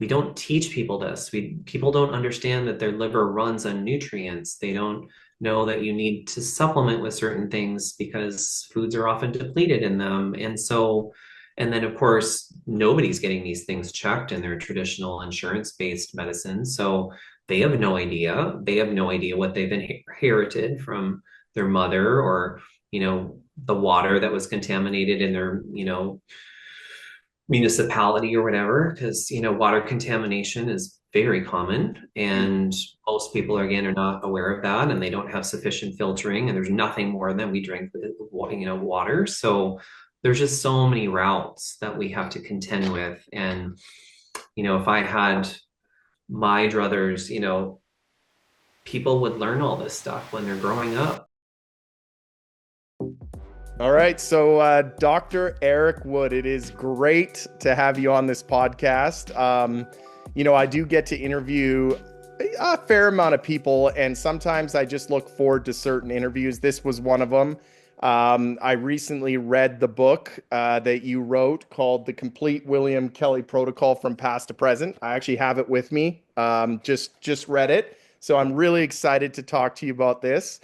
don't teach people this. People don't understand that their liver runs on nutrients. They don't know that you need to supplement with certain things because foods are often depleted in them. And then of course, nobody's getting these things checked in their traditional insurance-based medicine. So they have no idea. They have no idea what they've inherited from their mother, or, the water that was contaminated in their, municipality or whatever, because water contamination is very common, and most people again are not aware of that, and they don't have sufficient filtering, and there's nothing more than we drink with water. So there's just so many routes that we have to contend with. And if I had my druthers, people would learn all this stuff when they're growing up. All right. So, Dr. Eric Wood, it is great to have you on this podcast. I do get to interview a fair amount of people, and sometimes I just look forward to certain interviews. This was one of them. I recently read the book that you wrote called The Complete William Kelley Protocol from Past to Present. I actually have it with me. Just read it. So I'm really excited to talk to you about this.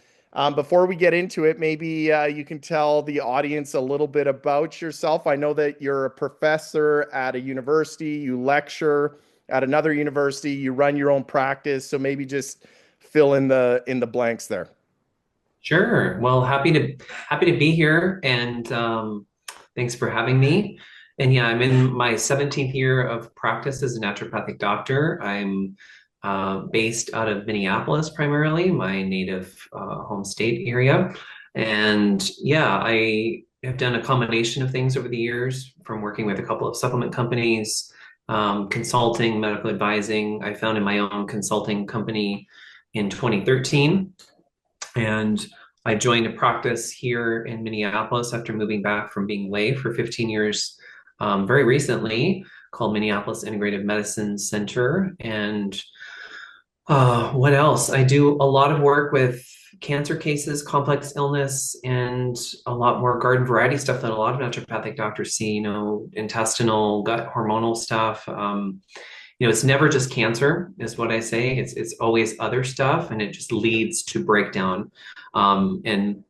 Before we get into it, maybe you can tell the audience a little bit about yourself. I know that you're a professor at a university, you lecture at another university, you run your own practice. So maybe just fill in the blanks there. Sure. Well, happy to be here, and thanks for having me. And yeah, I'm in my 17th year of practice as a naturopathic doctor. I'm based out of Minneapolis, primarily, my native home state area. And yeah, I have done a combination of things over the years, from working with a couple of supplement companies, consulting, medical advising. I founded my own consulting company in 2013. And I joined a practice here in Minneapolis after moving back from being away for 15 years, very recently, called Minneapolis Integrative Medicine Center. And what else? I do a lot of work with cancer cases, complex illness, and a lot more garden variety stuff that a lot of naturopathic doctors see, intestinal, gut, hormonal stuff. It's never just cancer, is what I say. It's always other stuff, and it just leads to breakdown. And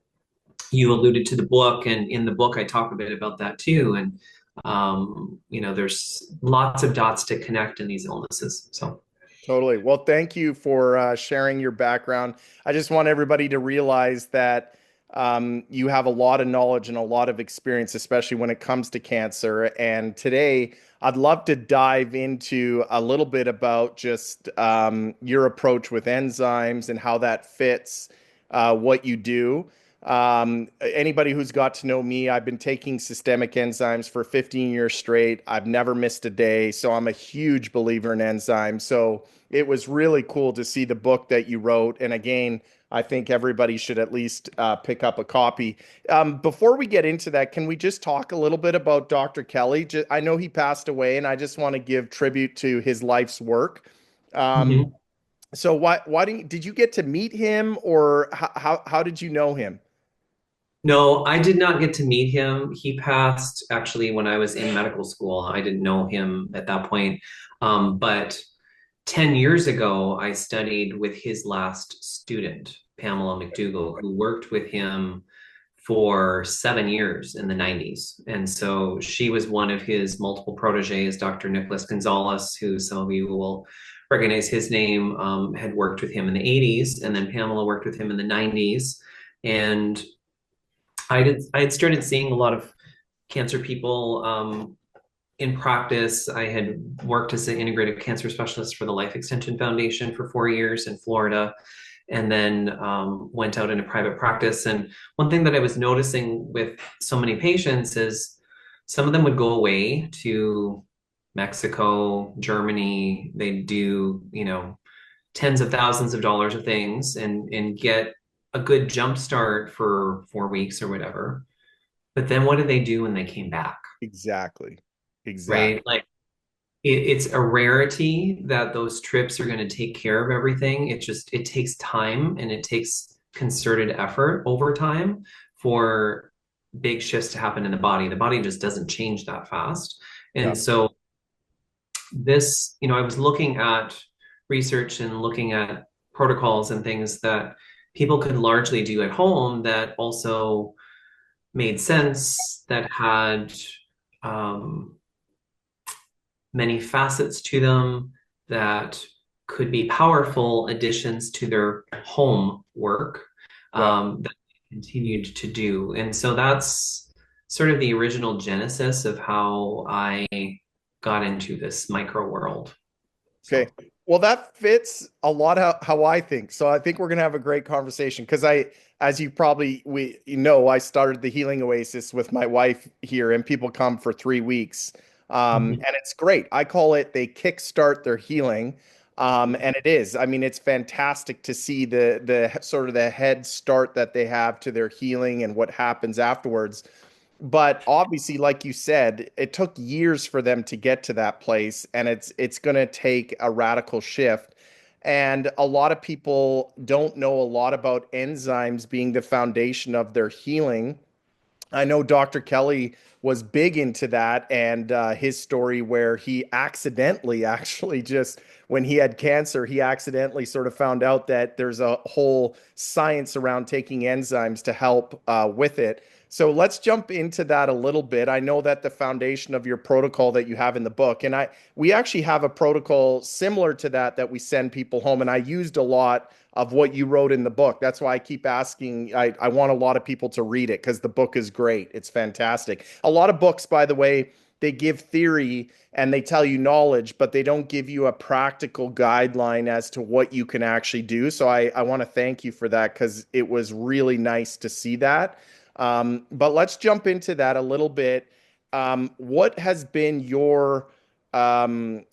you alluded to the book, and in the book, I talk a bit about that too. And there's lots of dots to connect in these illnesses. So. Totally. Well, thank you for sharing your background. I just want everybody to realize that you have a lot of knowledge and a lot of experience, especially when it comes to cancer. And today, I'd love to dive into a little bit about just your approach with enzymes and how that fits what you do. Anybody who's got to know me, I've been taking systemic enzymes for 15 years straight. I've never missed a day. So I'm a huge believer in enzymes. So it was really cool to see the book that you wrote. And again, I think everybody should at least pick up a copy. Before we get into that, can we just talk a little bit about Dr. Kelley? I know he passed away, and I just want to give tribute to his life's work. Um, Mhm. so did you get to meet him, or how did you know him? No, I did not get to meet him. He passed actually when I was in medical school. I didn't know him at that point. But 10 years ago, I studied with his last student, Pamela McDougall, who worked with him for 7 years in the 90s. And so she was one of his multiple proteges, Dr. Nicholas Gonzalez, who some of you will recognize his name, had worked with him in the 80s. And then Pamela worked with him in the 90s. And I had started seeing a lot of cancer people in practice. I had worked as an integrative cancer specialist for the Life Extension Foundation for 4 years in Florida, and then went out into private practice. And one thing that I was noticing with so many patients is some of them would go away to Mexico, Germany. They do, tens of thousands of dollars of things, and get a good jump start for 4 weeks or whatever. But then what did they do when they came back? Exactly. Exactly. Right? Like it's a rarity that those trips are going to take care of everything. It takes time, and it takes concerted effort over time for big shifts to happen in the body. The body just doesn't change that fast. Yeah. And so this, I was looking at research and looking at protocols and things that people could largely do at home that also made sense, that had um, many facets to them, that could be powerful additions to their home work Yeah. that they continued to do. And so that's sort of the original genesis of how I got into this micro world. Okay. So, Well, that fits a lot how I think. So I think we're gonna have a great conversation because as you probably I started the Healing Oasis with my wife here, and people come for 3 weeks, mhm. and it's great. I call it they kickstart their healing, and it is. I mean, it's fantastic to see the sort of the head start that they have to their healing and what happens afterwards. But obviously, like you said, it took years for them to get to that place, and it's going to take a radical shift. And a lot of people don't know a lot about enzymes being the foundation of their healing. I know Dr. Kelley was big into that, and his story where he accidentally, actually, just when he had cancer, he accidentally sort of found out that there's a whole science around taking enzymes to help with it. So let's jump into that a little bit. I know that the foundation of your protocol that you have in the book, and we actually have a protocol similar to that we send people home, and I used a lot of what you wrote in the book. That's why I keep asking. I want a lot of people to read it because the book is great. It's fantastic. A lot of books, by the way, they give theory and they tell you knowledge, but they don't give you a practical guideline as to what you can actually do. So I want to thank you for that because it was really nice to see that. But let's jump into that a little bit. What has been your um,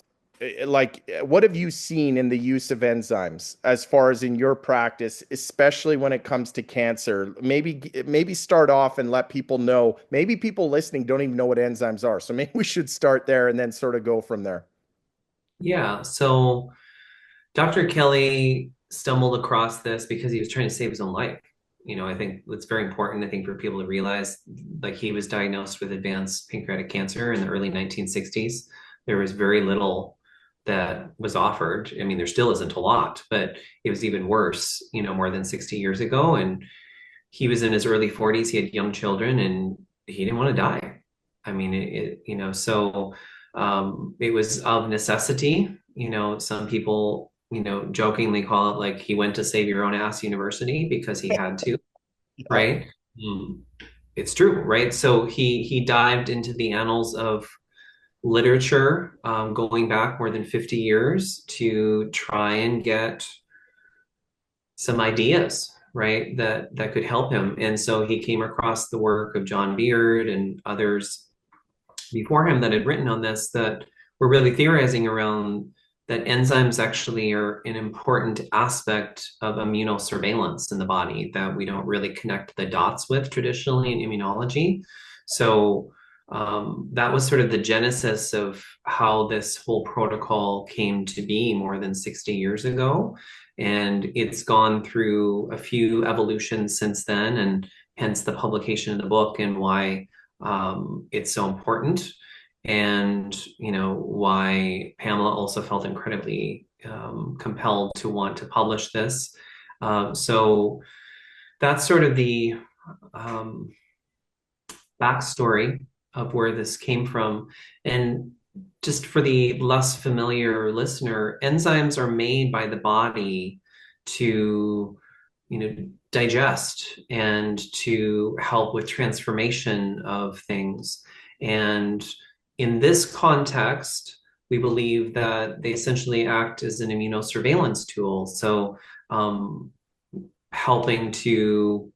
what have you seen in the use of enzymes as far as in your practice, especially when it comes to cancer? Maybe start off and let people know. Maybe people listening don't even know what enzymes are. So maybe we should start there and then sort of go from there. Yeah. So Dr. Kelley stumbled across this because he was trying to save his own life. I think it's very important, I think, for people to realize, like, he was diagnosed with advanced pancreatic cancer in the early 1960s. There was very little that was offered. I mean, there still isn't a lot, but it was even worse, more than 60 years ago. And he was in his early 40s. He had young children, and he didn't want to die. I mean, so it was of necessity. Some people, jokingly call it like he went to save your own ass university because he had to, Yeah. right? Mm. It's true, right? So he dived into the annals of literature, going back more than 50 years to try and get some ideas, right, that could help him. And so he came across the work of John Beard and others before him that had written on this, that were really theorizing around that enzymes actually are an important aspect of immunosurveillance in the body that we don't really connect the dots with traditionally in immunology. So that was sort of the genesis of how this whole protocol came to be more than 60 years ago. And it's gone through a few evolutions since then, and hence the publication of the book and why it's so important, and why Pamela also felt incredibly compelled to want to publish this. So that's sort of the um, backstory of where this came from. And just for the less familiar listener, enzymes are made by the body to, digest and to help with transformation of things. And in this context, we believe that they essentially act as an immunosurveillance tool. So, helping to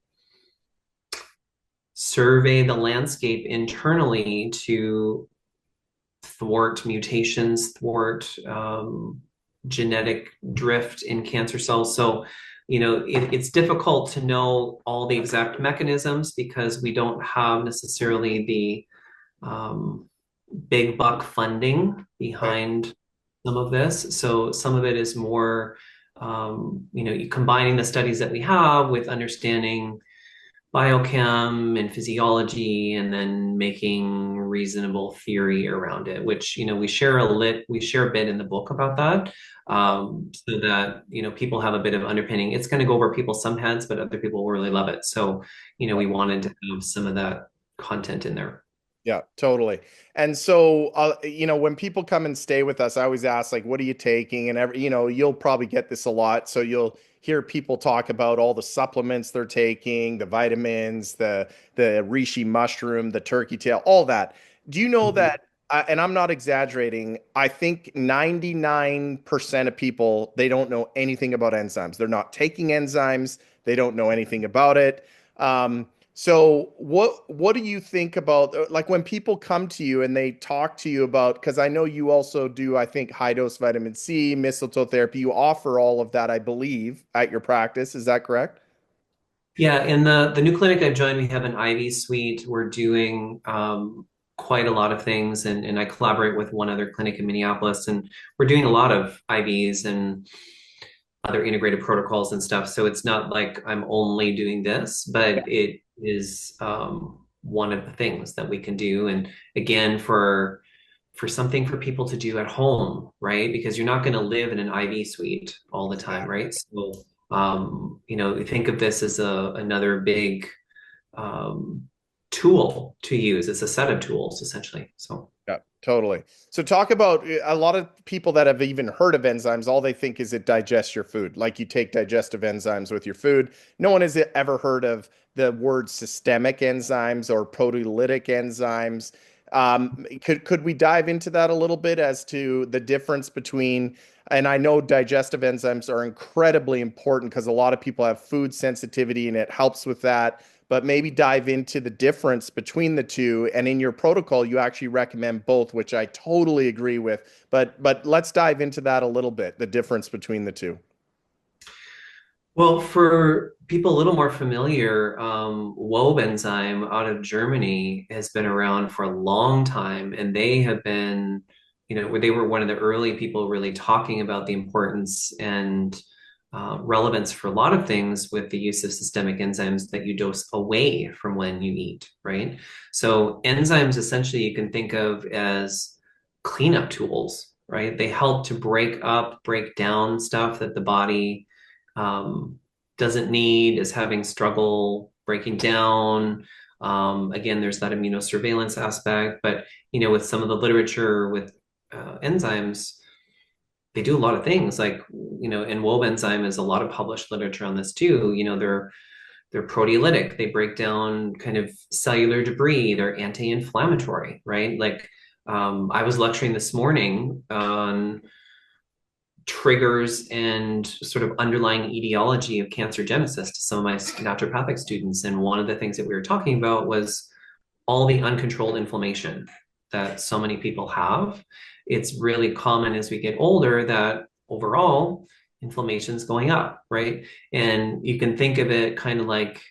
survey the landscape internally to thwart mutations, thwart genetic drift in cancer cells. So, it's difficult to know all the exact mechanisms because we don't have necessarily the big buck funding Okay. behind some of this. So some of it is more, combining the studies that we have with understanding biochem and physiology, and then making reasonable theory around it, which, we share a bit in the book about that. So that, people have a bit of underpinning. It's going to go over people's some heads, but other people will really love it. So, we wanted to have some of that content in there. Yeah, totally. And so, when people come and stay with us, I always ask, like, what are you taking? And you'll probably get this a lot. So you'll hear people talk about all the supplements they're taking, the vitamins, the reishi mushroom, the turkey tail, all that. Do you know Mhm. that? And I'm not exaggerating. I think 99% of people, they don't know anything about enzymes. They're not taking enzymes. They don't know anything about it. So what do you think about like when people come to you and they talk to you about, because I know you also do, I think, high dose vitamin C, mistletoe therapy. You offer all of that, I believe, at your practice. Is that correct? Yeah, in the new clinic I've joined, we have an IV suite. We're doing quite a lot of things, and I collaborate with one other clinic in Minneapolis, and we're doing a lot of IVs and other integrated protocols and stuff. So it's not like I'm only doing this, but it is one of the things that we can do. And again, for something for people to do at home, right? Because you're not going to live in an IV suite all the time, right? So, think of this as another big um, tool to use. It's a set of tools essentially. So. Yeah, totally. So talk about a lot of people that have even heard of enzymes, all they think is it digests your food. Like you take digestive enzymes with your food. No one has ever heard of the word systemic enzymes or proteolytic enzymes. Could we dive into that a little bit as to the difference between, and I know digestive enzymes are incredibly important because a lot of people have food sensitivity and it helps with that, but maybe dive into the difference between the two. And in your protocol, you actually recommend both, which I totally agree with. But let's dive into that a little bit, the difference between the two. Well, for people a little more familiar, Wobe enzyme out of Germany has been around for a long time, and they have been, they were one of the early people really talking about the importance and relevance for a lot of things with the use of systemic enzymes that you dose away from when you eat, right? So enzymes essentially you can think of as cleanup tools, right? They help to break up, break down stuff that the body um, doesn't need, is having struggle breaking down. Again, there's that immunosurveillance aspect, but with some of the literature with enzymes, they do a lot of things. Like and Wob enzyme is a lot of published literature on this too. They're proteolytic. They break down kind of cellular debris. They're anti-inflammatory, right? Like I was lecturing this morning on triggers and sort of underlying etiology of cancer genesis to some of my naturopathic students. And one of the things that we were talking about was all the uncontrolled inflammation that so many people have. It's really common as we get older that overall inflammation is going up, right? And you can think of it kind of like,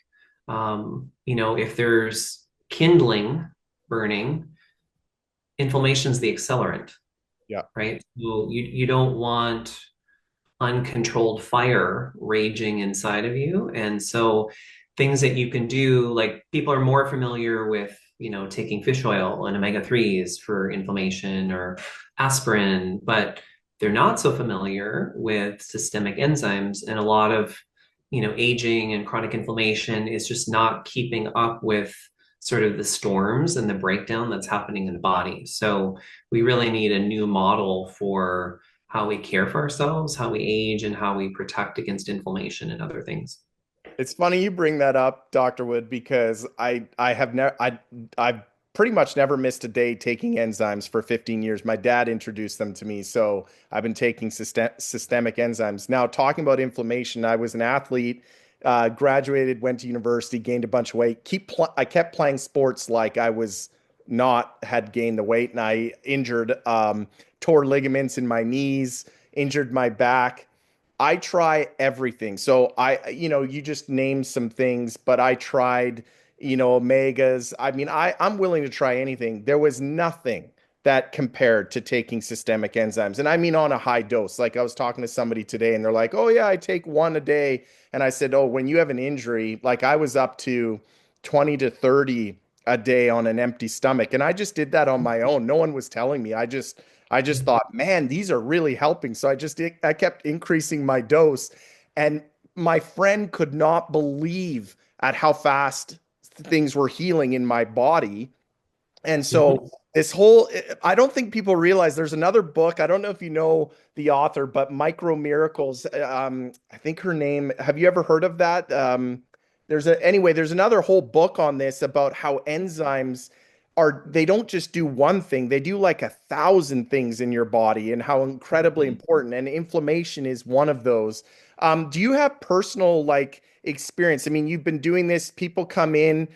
if there's kindling burning, inflammation is the accelerant, Yeah. right? So you don't want uncontrolled fire raging inside of you. And so things that you can do, like people are more familiar with, taking fish oil and omega-3s for inflammation or aspirin, but they're not so familiar with systemic enzymes. And a lot of, aging and chronic inflammation is just not keeping up with sort of the storms and the breakdown that's happening in the body. So we really need a new model for how we care for ourselves, how we age, and how we protect against inflammation and other things. It's funny you bring that up, Dr. Wood, because I have never I've pretty much never missed a day taking enzymes for 15 years. My dad introduced them to me, so I've been taking systemic enzymes. Now, talking about inflammation, I was an athlete, graduated, went to university, gained a bunch of weight. I kept playing sports like I was not had gained the weight, and I injured, tore ligaments in my knees, injured my back. I try everything. So you just named some things, but I tried, omegas. I mean, I'm willing to try anything. There was nothing that compared to taking systemic enzymes. And I mean on a high dose. Like I was talking to somebody today and they're like, "Oh yeah, I take one a day." And I said, "Oh, when you have an injury, like I was up to 20 to 30 a day on an empty stomach. And I just did that on my own. No one was telling me. I just thought, man, these are really helping. So I kept increasing my dose. And my friend could not believe at how fast things were healing in my body. And so this whole, I don't think people realize there's another book. I don't know if you know the author, but Micro Miracles. I think her name, have you ever heard of that? There's another whole book on this about how enzymes they don't just do one thing, they do like 1,000 things in your body and how incredibly important. And inflammation is one of those. Do you have personal like experience? I mean, you've been doing this, people come in,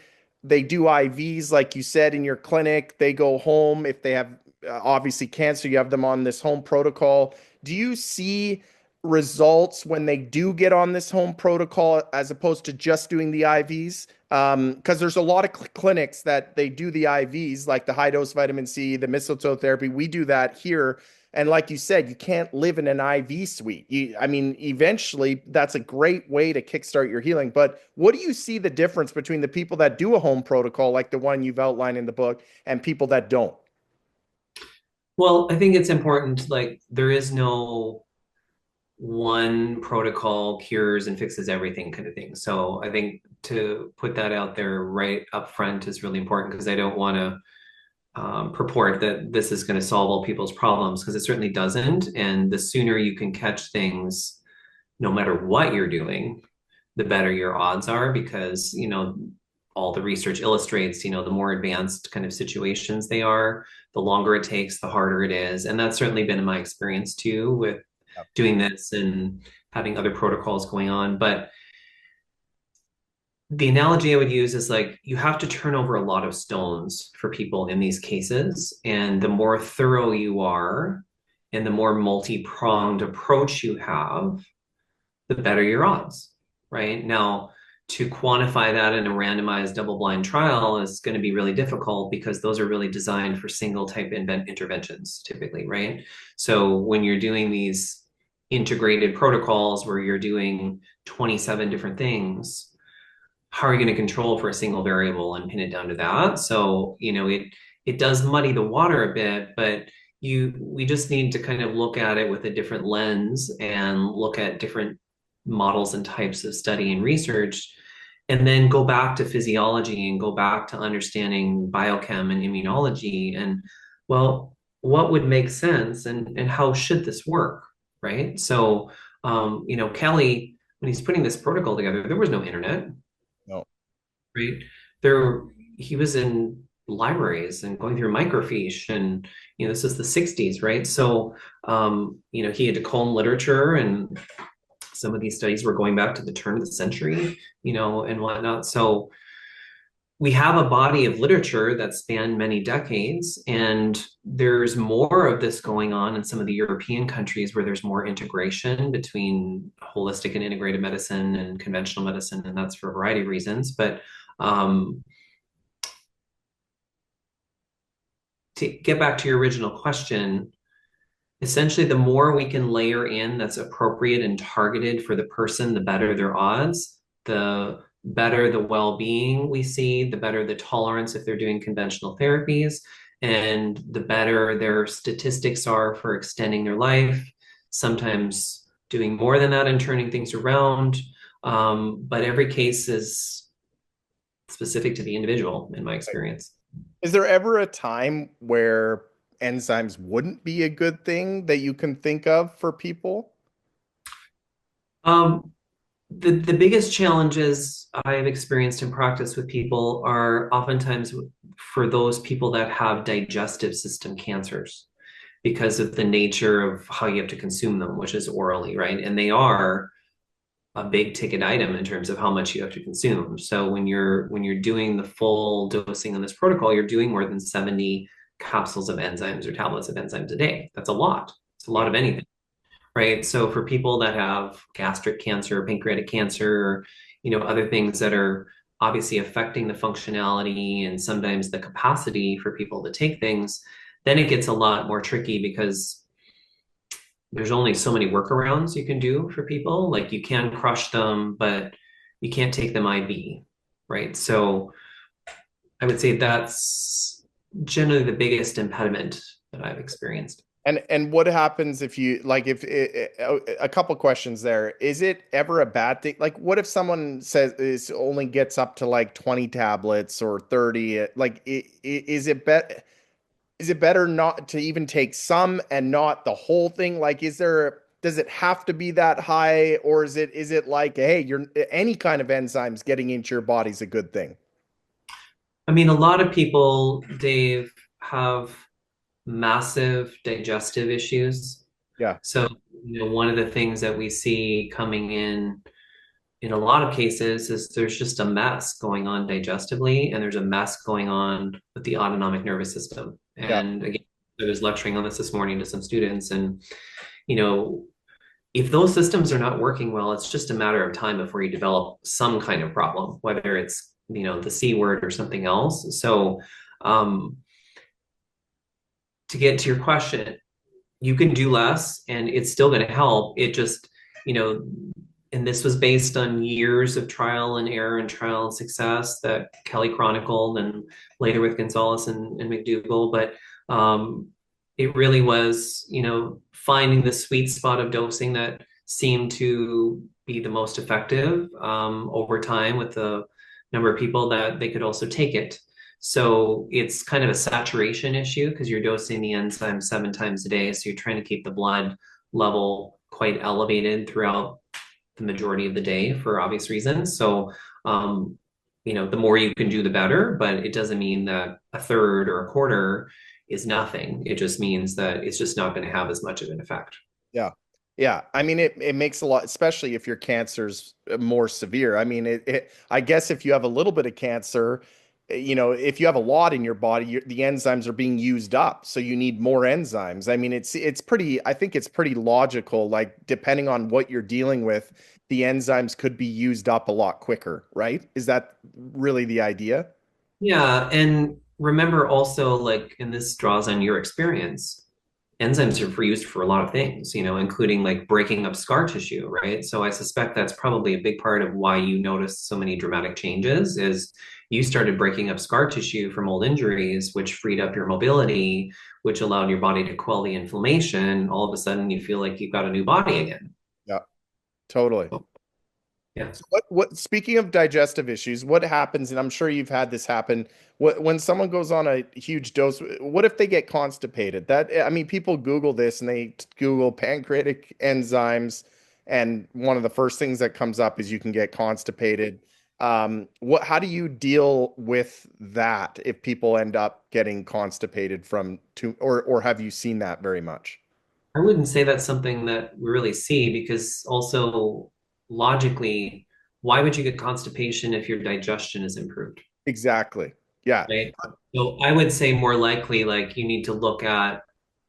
they do IVs, like you said, in your clinic. They go home. If they have obviously cancer, you have them on this home protocol. Do you see results when they do get on this home protocol as opposed to just doing the IVs? Because there's a lot of clinics that they do the IVs, like the high dose vitamin C, the mistletoe therapy. We do that here. And like you said, you can't live in an IV suite. I mean, eventually that's a great way to kickstart your healing. But what do you see the difference between the people that do a home protocol, like the one you've outlined in the book, and people that don't? Well, I think it's important, like, there is no one protocol cures and fixes everything kind of thing. So I think to put that out there right up front is really important because I don't want to purport that this is going to solve all people's problems because it certainly doesn't. And the sooner you can catch things, no matter what you're doing, the better your odds are because, all the research illustrates, the more advanced kind of situations they are, the longer it takes, the harder it is. And that's certainly been in my experience too with doing this and having other protocols going on. But the analogy I would use is like you have to turn over a lot of stones for people in these cases. And the more thorough you are and the more multi-pronged approach you have, the better your odds, right? Now, to quantify that in a randomized double-blind trial is going to be really difficult because those are really designed for single type interventions typically, right? So when you're doing these integrated protocols where you're doing 27 different things, how are you going to control for a single variable and pin it down to that? So, it does muddy the water a bit, but we just need to kind of look at it with a different lens and look at different models and types of study and research, and then go back to physiology and go back to understanding biochem and immunology and, well, what would make sense and how should this work, right? So, Kelley, when he's putting this protocol together, there was no internet, No. right? There, he was in libraries and going through microfiche, and this is the 60s, right? So, he had to comb literature, and some of these studies were going back to the turn of the century, and whatnot. So we have a body of literature that spanned many decades, and there's more of this going on in some of the European countries where there's more integration between holistic and integrated medicine and conventional medicine, and that's for a variety of reasons. But to get back to your original question, essentially, the more we can layer in that's appropriate and targeted for the person, the better their odds, the better the well-being we see, the better the tolerance if they're doing conventional therapies, and the better their statistics are for extending their life, sometimes doing more than that and turning things around. But every case is specific to the individual, in my experience. Is there ever a time where enzymes wouldn't be a good thing that you can think of for people? Um, the biggest challenges I've experienced in practice with people are oftentimes for those people that have digestive system cancers because of the nature of how you have to consume them, which is orally, right? And they are a big ticket item in terms of how much you have to consume. So when you're doing the full dosing on this protocol, you're doing more than 70 capsules of enzymes or tablets of enzymes a day. That's a lot. It's a lot of anything, right? So for people that have gastric cancer, pancreatic cancer, other things that are obviously affecting the functionality and sometimes the capacity for people to take things, then it gets a lot more tricky because there's only so many workarounds you can do for people. Like you can crush them, but you can't take them IV, right? So I would say that's generally the biggest impediment that I've experienced. And what happens if you like if a couple questions there. Is it ever a bad thing? Like what if someone says is only gets up to like 20 tablets or 30? Like is it better not to even take some and not the whole thing? Like does it have to be that high, or is it like, hey, you're any kind of enzymes getting into your body's a good thing? I mean, a lot of people, Dave, have massive digestive issues. Yeah. So, one of the things that we see coming in a lot of cases is there's just a mess going on digestively, and there's a mess going on with the autonomic nervous system. Yeah. And again, I was lecturing on this morning to some students, and you know, if those systems are not working well, it's just a matter of time before you develop some kind of problem, whether it's, the C word or something else. So, um, to get to your question, you can do less and it's still going to help. It just, you know, and this was based on years of trial and error and trial and success that Kelley chronicled and later with Gonzalez and McDougall. But it really was, finding the sweet spot of dosing that seemed to be the most effective over time with the number of people that they could also take it. So it's kind of a saturation issue because you're dosing the enzyme 7 times a day. So you're trying to keep the blood level quite elevated throughout the majority of the day for obvious reasons. So, the more you can do, the better, but it doesn't mean that a third or a quarter is nothing. It just means that it's just not going to have as much of an effect. Yeah. Yeah. I mean, it makes a lot, especially if your cancer's more severe. I mean, I guess if you have a little bit of cancer, if you have a lot in your body, the enzymes are being used up. So you need more enzymes. I mean, I think it's pretty logical. Like, depending on what you're dealing with, the enzymes could be used up a lot quicker, right? Is that really the idea? Yeah. And remember also, like, and this draws on your experience, enzymes are used for a lot of things, including like breaking up scar tissue, right? So I suspect that's probably a big part of why you noticed so many dramatic changes is you started breaking up scar tissue from old injuries, which freed up your mobility, which allowed your body to quell the inflammation. All of a sudden, you feel like you've got a new body again. Yeah, totally. So, yeah. So speaking of digestive issues, what happens, and I'm sure you've had this happen, when someone goes on a huge dose, what if they get constipated? I mean, people Google this and they Google pancreatic enzymes, and one of the first things that comes up is you can get constipated. How do you deal with that if people end up getting constipated from too, or have you seen that very much? I wouldn't say that's something that we really see because also logically, why would you get constipation if your digestion is improved? Exactly. Yeah. Right. So I would say more likely, like you need to look at,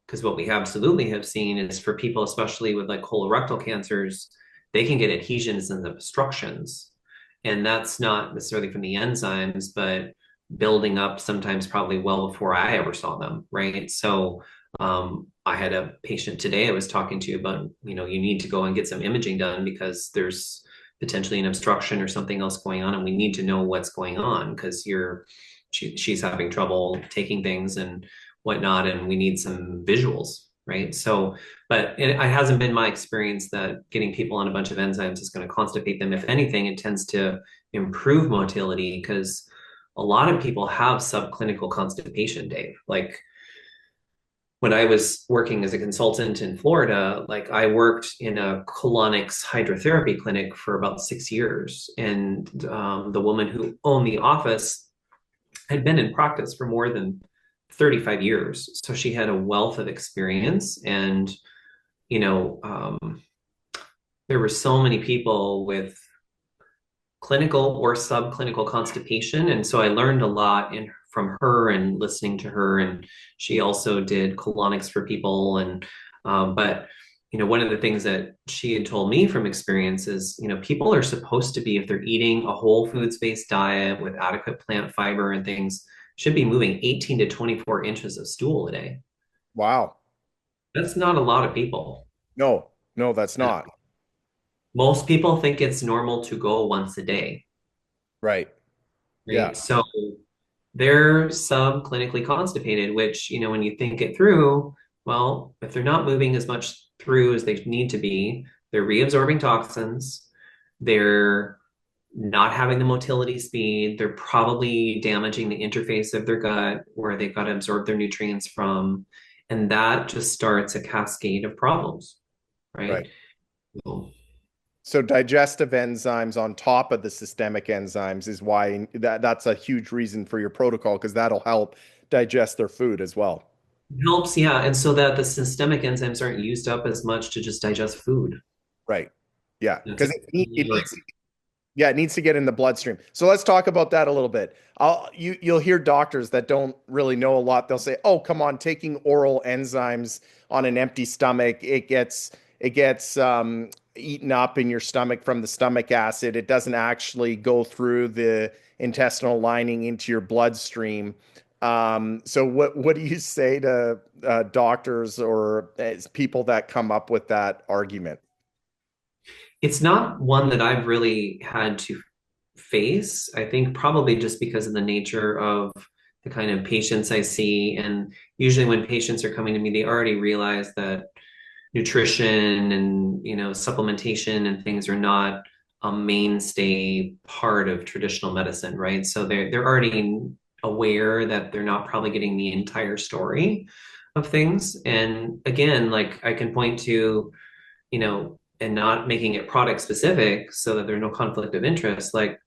because what we absolutely have seen is for people, especially with like colorectal cancers, they can get adhesions and obstructions. And that's not necessarily from the enzymes, but building up sometimes probably well before I ever saw them. Right. So I had a patient today I was talking to about, you need to go and get some imaging done because there's potentially an obstruction or something else going on, and we need to know what's going on because she's having trouble taking things and whatnot, and we need some visuals, right? So, but it hasn't been my experience that getting people on a bunch of enzymes is going to constipate them. If anything, it tends to improve motility because a lot of people have subclinical constipation, Dave. Like when I was working as a consultant in Florida, like I worked in a colonics hydrotherapy clinic for about 6 years. And the woman who owned the office had been in practice for more than 35 years. So she had a wealth of experience. And, you know, um, there were so many people with clinical or subclinical constipation. And so I learned a lot from her and listening to her. And she also did colonics for people. And, but, one of the things that she had told me from experience is, people are supposed to be, if they're eating a whole foods based diet with adequate plant fiber and things, should be moving 18 to 24 inches of stool a day. Wow. That's not a lot of people. No, no, that's And not. most people think it's normal to go once a day, Right. Yeah. right? So they're subclinically constipated, which, when you think it through, well, if they're not moving as much through as they need to be, they're reabsorbing toxins, they're not having the motility speed, they're probably damaging the interface of their gut where they've got to absorb their nutrients from. And that just starts a cascade of problems, right? Right. So So digestive enzymes on top of the systemic enzymes is why that's a huge reason for your protocol because that'll help digest their food as well. it helps, yeah. And so that the systemic enzymes aren't used up as much to just digest food. Right. Yeah. That's Because a it key, like, needs yeah, it needs to get in the bloodstream. So let's talk about that a little bit. You'll hear doctors that don't really know a lot. They'll say, "Oh, come on, taking oral enzymes on an empty stomach, it gets eaten up in your stomach from the stomach acid. It doesn't actually go through the intestinal lining into your bloodstream." So what do you say to doctors or people that come up with that argument? it's not one that I've really had to face. I think probably just because of the nature of the kind of patients I see. And usually when patients are coming to me, they already realize that nutrition and, supplementation and things are not a mainstay part of traditional medicine, right? So they're already aware that they're not probably getting the entire story of things. And again, like I can point to, and not making it product specific so that there's no conflict of interest. Like,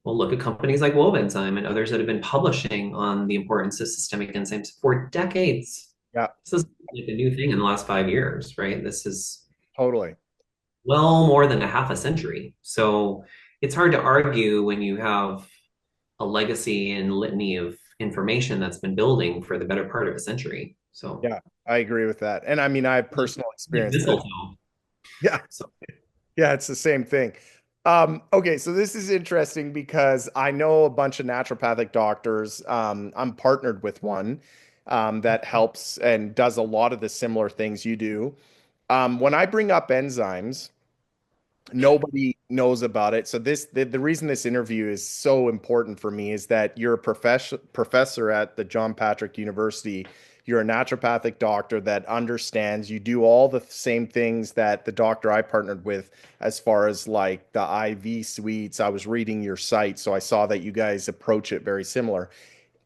well, look at companies like Wove Enzyme and others that have been publishing on the importance of systemic enzymes for decades. Yeah, This is like a new thing in the last 5 years, right? This is totally. well more than a half a century. So it's hard to argue when you have a legacy and litany of information that's been building for the better part of a century. So Yeah, I agree with that. And I mean, I have personal like experience. mistletoe. Yeah, So yeah, it's the same thing. Okay, so this is interesting because I know a bunch of naturopathic doctors. I'm partnered with one that helps and does a lot of the similar things you do. When I bring up enzymes, nobody knows about it. So the reason this interview is so important for me is that you're a professor at the John Patrick University. You're a naturopathic doctor that understands. You do all the same things that the doctor I partnered with, as far as like the IV suites. I was reading your site, so I saw that you guys approach it very similar.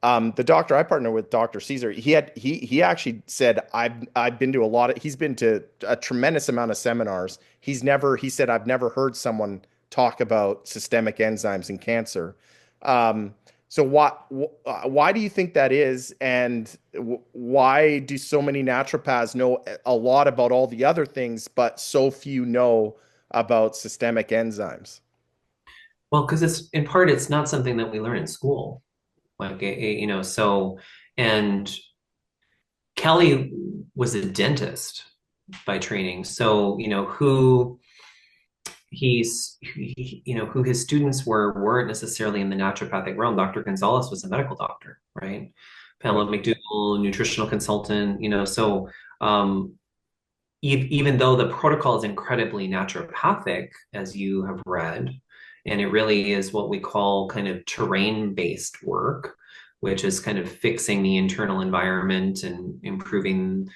The doctor I partner with, Dr. Caesar, he actually said I've been to a lot of he's been to a tremendous amount of seminars. He said I've never heard someone talk about systemic enzymes in cancer. So why do you think that is, and why do so many naturopaths know a lot about all the other things, but so few know about systemic enzymes? well, because it's in part it's not something that we learn in school. Like so and Kelley was a dentist by training. So, who his students weren't necessarily in the naturopathic realm. Dr. Gonzalez was a medical doctor, right? Right, Pamela McDougall, nutritional consultant, so um, even though the protocol is incredibly naturopathic, as you have read, and it really is what we call kind of terrain-based work, which is kind of fixing the internal environment and improving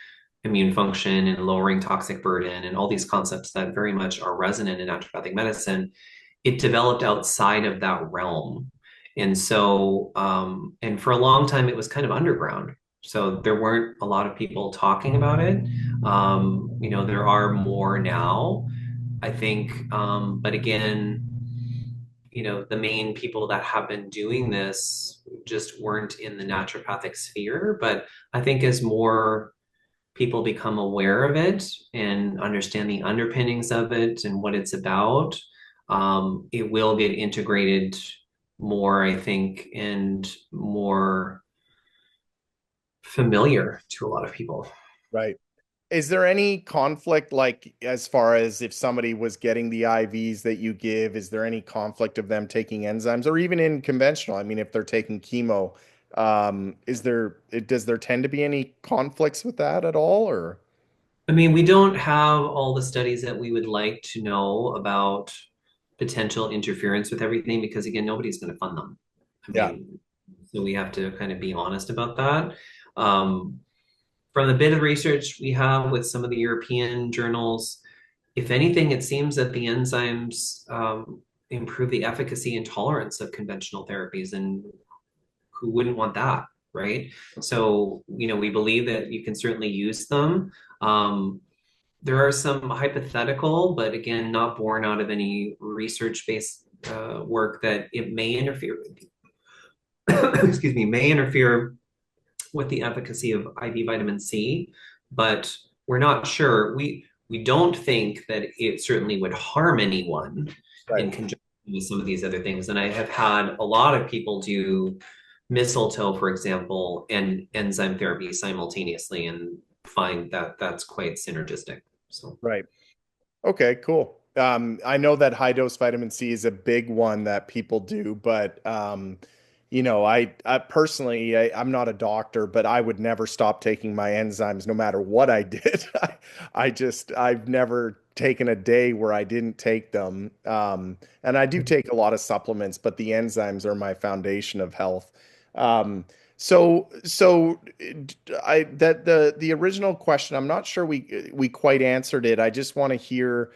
immune function and lowering toxic burden and all these concepts that very much are resonant in naturopathic medicine. It developed outside of that realm. And so, and for a long time, it was kind of underground. So there weren't a lot of people talking about it. There are more now, I think. But again, the main people that have been doing this just weren't in the naturopathic sphere. But I think as more people become aware of it and understand the underpinnings of it and what it's about, it will get integrated more, I think, and more familiar to a lot of people. right. Is there any conflict, like as far as if somebody was getting the IVs that you give, is there any conflict of them taking enzymes or even in conventional? I mean, if they're taking chemo, Does there tend to be any conflicts with that at all, or? I mean, we don't have all the studies that we would like to know about potential interference with everything because, again, nobody's going to fund them. I Yeah, mean, so we have to kind of be honest about that. Um, from the bit of research we have with some of the European journals, if anything, it seems that the enzymes improve the efficacy and tolerance of conventional therapies, and who wouldn't want that, right? So, we believe that you can certainly use them. Um, there are some hypothetical, but again, not born out of any research-based work that it may interfere with, excuse me, may interfere with the efficacy of IV vitamin C, but we're not sure. We don't think that it certainly would harm anyone right. in conjunction with some of these other things. And I have had a lot of people do mistletoe, for example, and enzyme therapy simultaneously and find that that's quite synergistic. So Right. Okay, cool. I know that high dose vitamin C is a big one that people do, but I personally, I'm not a doctor, but I would never stop taking my enzymes no matter what I did. I've never taken a day where I didn't take them. And I do take a lot of supplements, but the enzymes are my foundation of health. Um, I that the original question, I'm not sure we quite answered it. I just want to hear,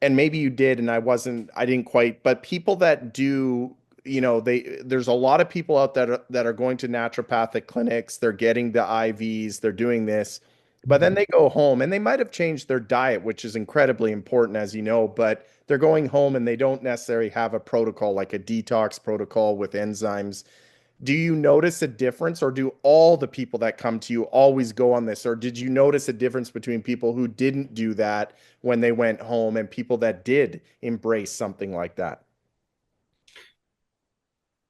and maybe you did, and I didn't quite, but people that do, there's a lot of people out there that are going to naturopathic clinics, they're getting the IVs, they're doing this, but then they go home and they might have changed their diet, which is incredibly important, as you know, but they're going home and they don't necessarily have a protocol like a detox protocol with enzymes. Do you notice a difference, or do all the people that come to you always go on this? Or did you notice a difference between people who didn't do that when they went home and people that did embrace something like that?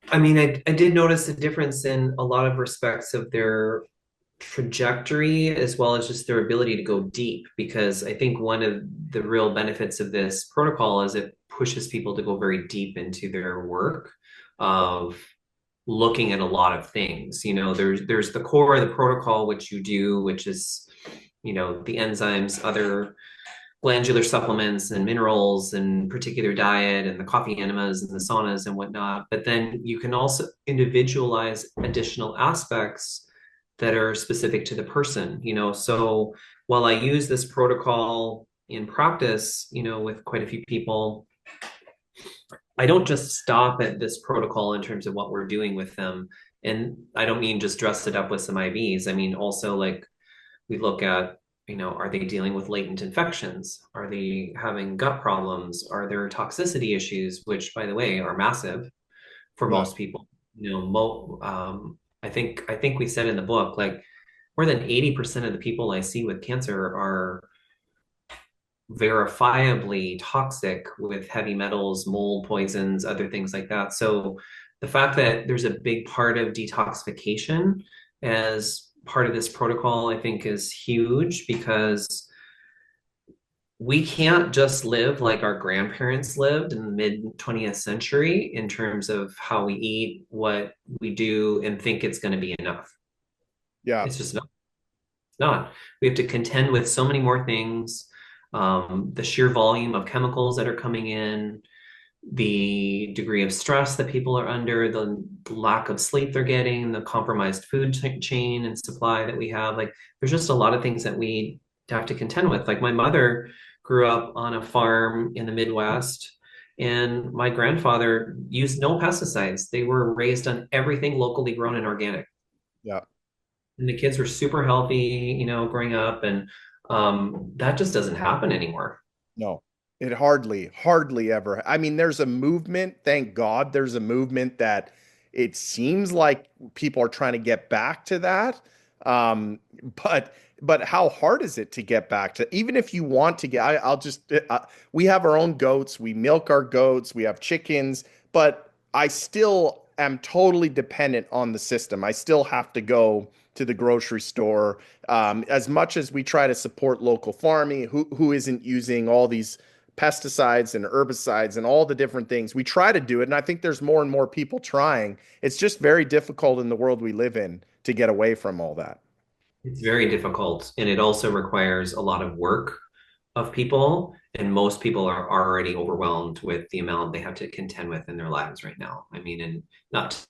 I mean, I did notice a difference in a lot of respects of their trajectory as well as just their ability to go deep because I think one of the real benefits of this protocol is it pushes people to go very deep into their work of looking at a lot of things. There's the core of the protocol which you do, which is, the enzymes, other glandular supplements and minerals and particular diet and the coffee enemas and the saunas and whatnot. But then you can also individualize additional aspects that are specific to the person, So while I use this protocol in practice, with quite a few people, I don't just stop at this protocol in terms of what we're doing with them. And I don't mean just dress it up with some IVs. I mean also like we look at, are they dealing with latent infections? Are they having gut problems? Are there toxicity issues, which, by the way, are massive for Yeah. most people? I think we said in the book, like more than 80% of the people I see with cancer are verifiably toxic with heavy metals, mold poisons, other things like that. So the fact that there's a big part of detoxification as part of this protocol, I think is huge because we can't just live like our grandparents lived in the mid 20th century in terms of how we eat, what we do, and think it's going to be enough. Yeah. It's just not. It's not. We have to contend with so many more things. The sheer volume of chemicals that are coming in, the degree of stress that people are under, the lack of sleep they're getting, the compromised food chain and supply that we have. Like, there's just a lot of things that we have to contend with. Like, my mother grew up on a farm in the Midwest, and my grandfather used no pesticides. They were raised on everything locally grown and organic. Yeah. And the kids were super healthy, growing up, and that just doesn't happen anymore. No, it hardly ever. I mean, there's a movement, thank God, there's a movement that it seems like people are trying to get back to that. Um, but how hard is it to get back to, even if you want to get, I'll just, we have our own goats, we milk our goats, we have chickens, but I still am totally dependent on the system. I still have to go to the grocery store, as much as we try to support local farming, who isn't using all these pesticides and herbicides and all the different things. We try to do it, and I think there's more and more people trying. It's just very difficult in the world we live in to get away from all that. It's very difficult, and it also requires a lot of work of people, and most people are already overwhelmed with the amount they have to contend with in their lives right now. I mean, and not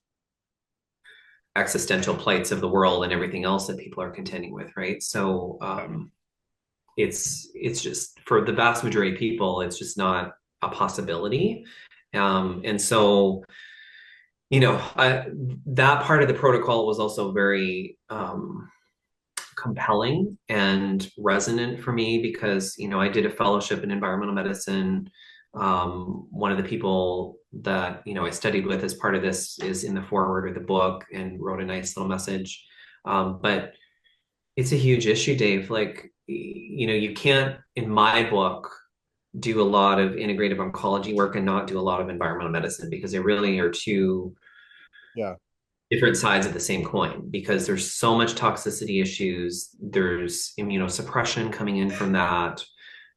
existential plights of the world and everything else that people are contending with, right? So it's just for the vast majority of people, it's just not a possibility. And so, that part of the protocol was also very compelling and resonant for me because, I did a fellowship in environmental medicine. One of the people that, I studied with as part of this is in the foreword of the book and wrote a nice little message. But it's a huge issue, Dave. Like, you can't, in my book, do a lot of integrative oncology work and not do a lot of environmental medicine because they really are two Yeah, different sides of the same coin because there's so much toxicity issues. There's immunosuppression coming in from that.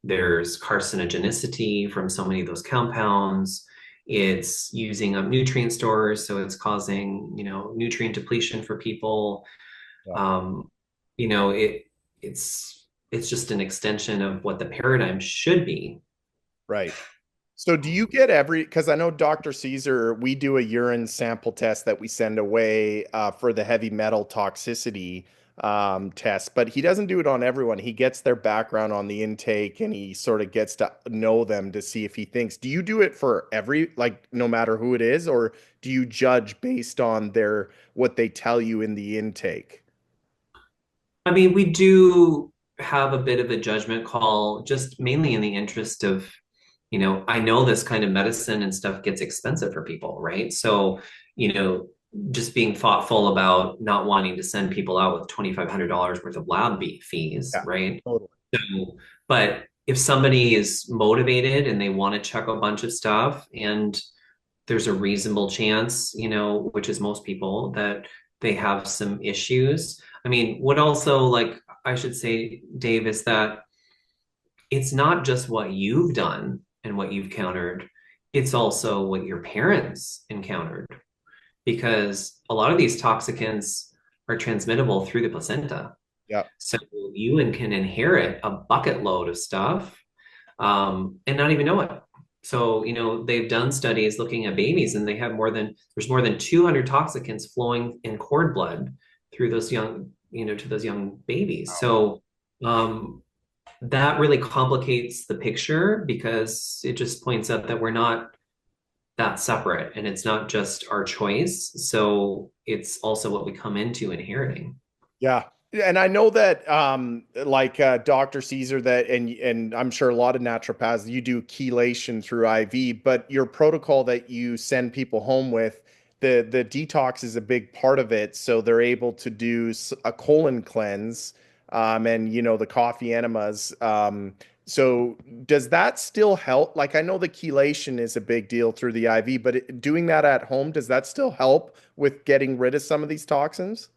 There's carcinogenicity from so many of those compounds. It's using up nutrient stores, so it's causing, nutrient depletion for people. yeah, Um, you know, it it's just an extension of what the paradigm should be. right. So do you get because I know Dr. Caesar, we do a urine sample test that we send away for the heavy metal toxicity test, but he doesn't do it on everyone. He gets their background on the intake and he sort of gets to know them to see if he thinks, do you do it for like no matter who it is, or do you judge based on what they tell you in the intake? I mean, we do have a bit of a judgment call, just mainly in the interest of, I know this kind of medicine and stuff gets expensive for people, right? So, you know, just being thoughtful about not wanting to send people out with $2,500 worth of fees, Yeah, right? totally. So, but if somebody is motivated and they want to check a bunch of stuff and there's a reasonable chance, which is most people, that they have some issues. I mean, what also, like, I should say, Dave, is that it's not just what you've done and what you've countered, it's also what your parents encountered. Because a lot of these toxicants are transmittable through the placenta. Yeah, So you can inherit a bucket load of stuff and not even know it. So, they've done studies looking at babies and there's more than 200 toxicants flowing in cord blood through those young, to those young babies. So, um, that really complicates the picture because it just points out that we're not that separate and it's not just our choice. So it's also what we come into inheriting. yeah. And I know that like Dr. Caesar and I'm sure a lot of naturopaths you do chelation through IV, but your protocol that you send people home with, the detox is a big part of it, so they're able to do a colon cleanse and the coffee enemas. So does that still help? Like I know the chelation is a big deal through the IV, but doing that at home, does that still help with getting rid of some of these toxins?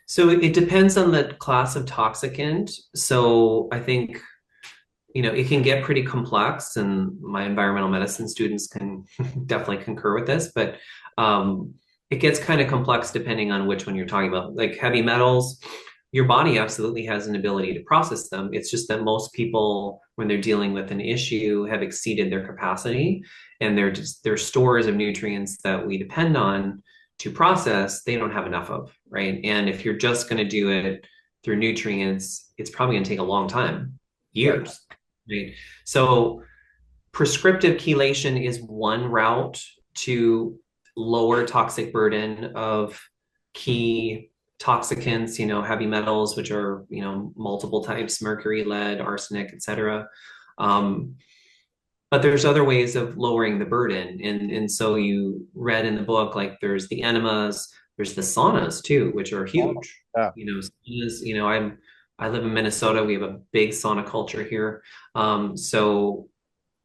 So it depends on the class of toxicant. So I think, it can get pretty complex, and my environmental medicine students can definitely concur with this, but it gets kind of complex depending on which one you're talking about. Like heavy metals, your body absolutely has an ability to process them. It's just that most people, when they're dealing with an issue, have exceeded their capacity, and their stores of nutrients that we depend on to process, they don't have enough of, right? And if you're just going to do it through nutrients, it's probably going to take a long time, Right. years, right? So prescriptive chelation is one route to lower toxic burden of key toxicants, heavy metals, which are, multiple types, mercury, lead, arsenic, etc. Um, but there's other ways of lowering the burden. And so you read in the book, like there's the enemas, there's the saunas too, which are Oh, huge. yeah. Saunas, I live in Minnesota. We have a big sauna culture here. So,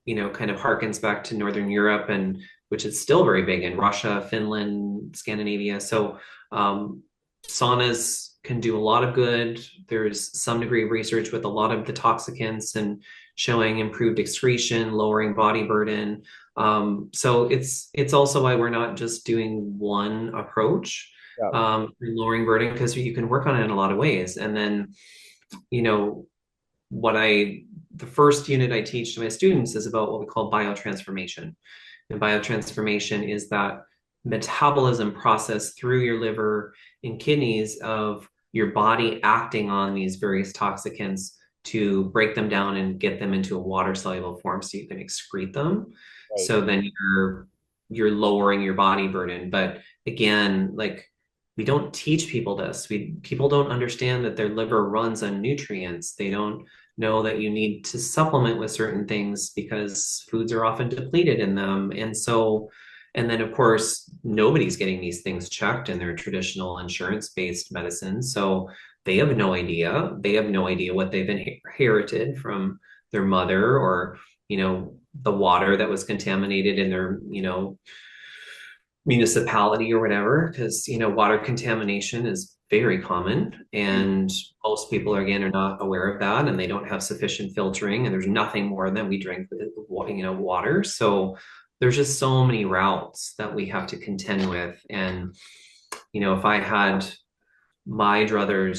kind of harkens back to Northern Europe and which is still very big in Russia, Finland, Scandinavia. So saunas can do a lot of good. There's some degree of research with a lot of the toxicants and showing improved excretion, lowering body burden. So it's also why we're not just doing one approach Yeah. for lowering burden, because you can work on it in a lot of ways. And then, you know, what I the first unit I teach to my students is about what we call biotransformation. And biotransformation is that metabolism process through your liver and kidneys of your body acting on these various toxicants to break them down and get them into a water soluble form so you can excrete them. Right. So then you're lowering your body burden. But again, like we don't teach people this. People don't understand that their liver runs on nutrients. They don't know that you need to supplement with certain things because foods are often depleted in them. And then of course, nobody's getting these things checked in their traditional insurance-based medicine. So they have no idea. They have no idea what they've inherited from their mother, or, the water that was contaminated in their, municipality or whatever, because water contamination is very common, Mm. and most people again are not aware of that, and they don't have sufficient filtering, and there's nothing more than we drink water. So there's just so many routes that we have to contend with. And if I had my druthers,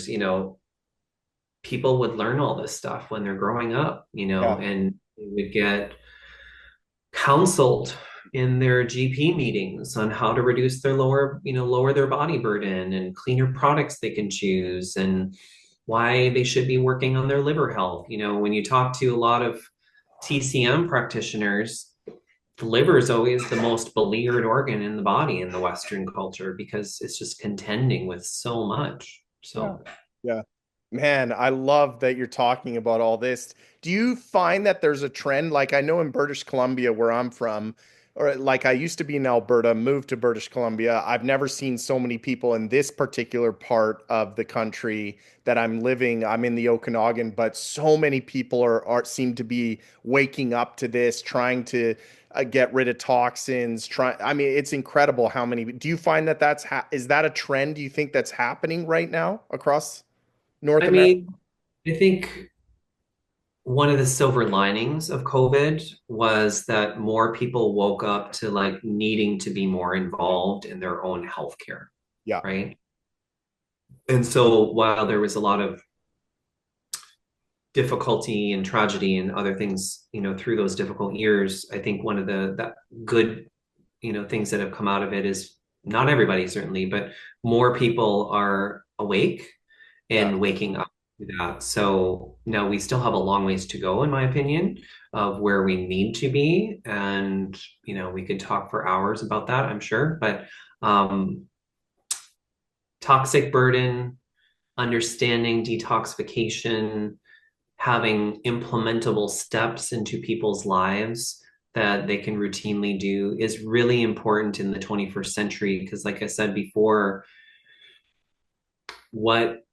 people would learn all this stuff when they're growing up, Yeah. and they would get counseled in their GP meetings on how to reduce their lower their body burden and cleaner products they can choose, and why they should be working on their liver health. When you talk to a lot of TCM practitioners, the liver is always the most beleaguered organ in the body in the Western culture because it's just contending with so much. Yeah. So Yeah. Man, I love that you're talking about all this. Do you find that there's a trend? Like I know in British Columbia, where I'm from, or like I used to be in Alberta, moved to British Columbia. I've never seen so many people in this particular part of the country that I'm living. I'm in the Okanagan, but so many people are seem to be waking up to this, trying to get rid of toxins. I mean, it's incredible how many. Do you find that is that a trend? Do you think that's happening right now across North I America? mean, I think one of the silver linings of COVID was that more people woke up to like needing to be more involved in their own healthcare, Yeah, right? And so while there was a lot of difficulty and tragedy and other things, through those difficult years, I think one of the that good, things that have come out of it is, not everybody certainly, but more people are awake yeah, and waking up to that. So now we still have a long ways to go, in my opinion, of where we need to be. And, we could talk for hours about that, I'm sure. But um, toxic burden, understanding detoxification, having implementable steps into people's lives that they can routinely do is really important in the 21st century. Because, like I said before, what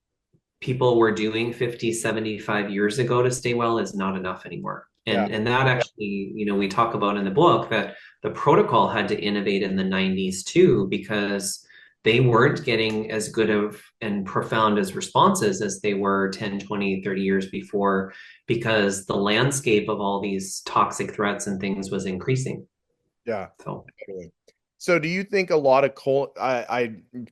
people were doing 50, 75 years ago to stay well is not enough anymore. yeah, And that actually, we talk about in the book that the protocol had to innovate in the 90s too, because they weren't getting as good of and profound as responses as they were 10, 20, 30 years before, because the landscape of all these toxic threats and things was increasing. yeah. So Totally. So, do you think a lot of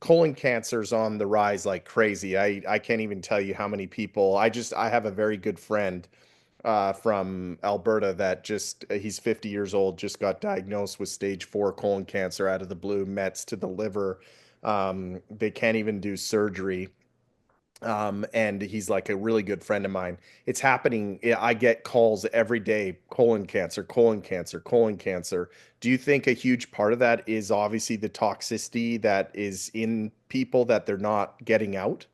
colon cancer's on the rise like crazy? I can't even tell you how many people. I have a very good friend from Alberta that just he's 50 years old, just got diagnosed with stage 4 colon cancer out of the blue, Mets to the liver. They can't even do surgery. And he's like a really good friend of mine. It's happening. I get calls every day, colon cancer, colon cancer, colon cancer. Do you think a huge part of that is obviously the toxicity that is in people that they're not getting out?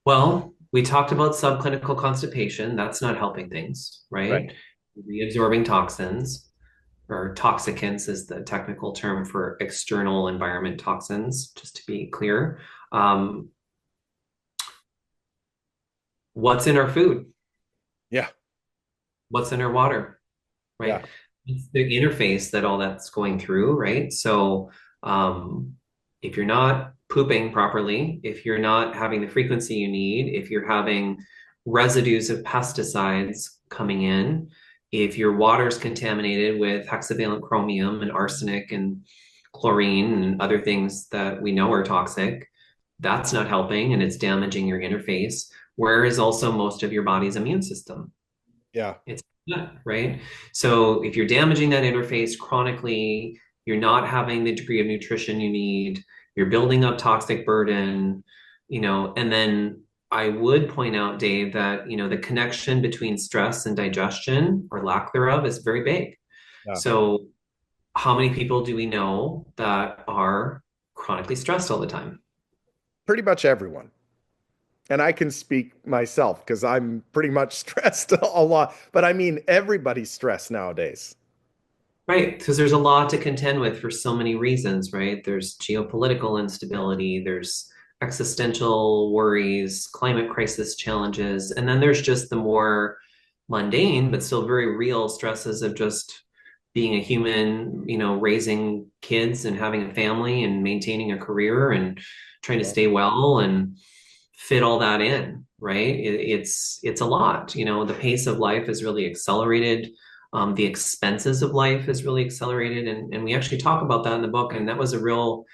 well, we talked about subclinical constipation. That's not helping things, Right. right? Reabsorbing toxins, or toxicants is the technical term for external environment toxins, just to be clear. Um, what's in our food? Yeah. What's in our water, Yeah. right? It's the interface that all that's going through, right? So if you're not pooping properly, if you're not having the frequency you need, if you're having residues of pesticides coming in, if your water's contaminated with hexavalent chromium and arsenic and chlorine and other things that we know are toxic, that's not helping and it's damaging your interface. Where is also most of your body's immune system? Yeah. It's not, right? So if you're damaging that interface chronically, you're not having the degree of nutrition you need, you're building up toxic burden, and then I would point out, Dave, that, the connection between stress and digestion or lack thereof is very big. Yeah. So how many people do we know that are chronically stressed all the time? Pretty much everyone. And I can speak myself because I'm pretty much stressed a lot. But I mean, everybody's stressed nowadays. Right, because there's a lot to contend with for so many reasons, right? There's geopolitical instability, there's existential worries, climate crisis challenges, and then there's just the more mundane but still very real stresses of just being a human, raising kids and having a family and maintaining a career and trying to Yeah. stay well and fit all that in, right? It's a lot. The pace of life is really accelerated. The expenses of life is really accelerated, and we actually talk about that in the book. And that was a real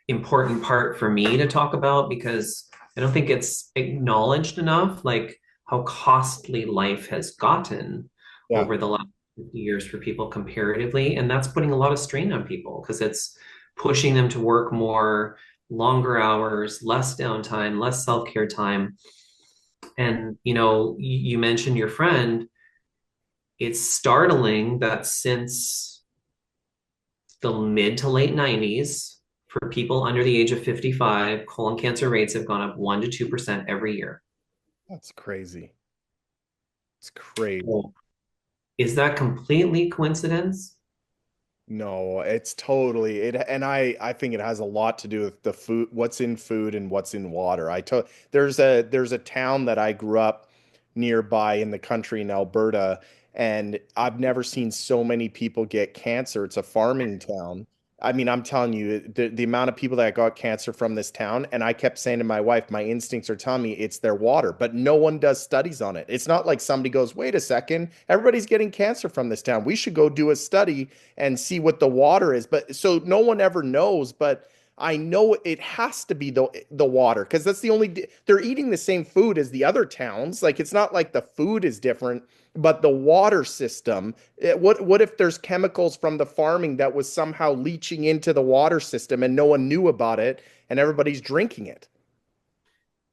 important part for me to talk about because I don't think it's acknowledged enough, like how costly life has gotten Yeah. over the last 50 years for people comparatively. And that's putting a lot of strain on people because it's pushing them to work more, longer hours, less downtime, less self-care time. And, you mentioned your friend. It's startling that since the mid to late 90s, for people under the age of 55, colon cancer rates have gone up 1 to 2% every year. That's crazy. It's crazy. So is that completely coincidence? No, it's totally it, and I think it has a lot to do with the food, what's in food and what's in water. There's a town that I grew up nearby in the country in Alberta, and I've never seen so many people get cancer. It's a farming town. I mean, I'm telling you, the amount of people that got cancer from this town, and I kept saying to my wife, my instincts are telling me it's their water, but no one does studies on it. It's not like somebody goes, wait a second, everybody's getting cancer from this town. We should go do a study and see what the water is. But so no one ever knows, but I know it has to be the water because that's the only they're eating the same food as the other towns. Like it's not like the food is different, but the water system. What if there's chemicals from the farming that was somehow leaching into the water system and no one knew about it and everybody's drinking it?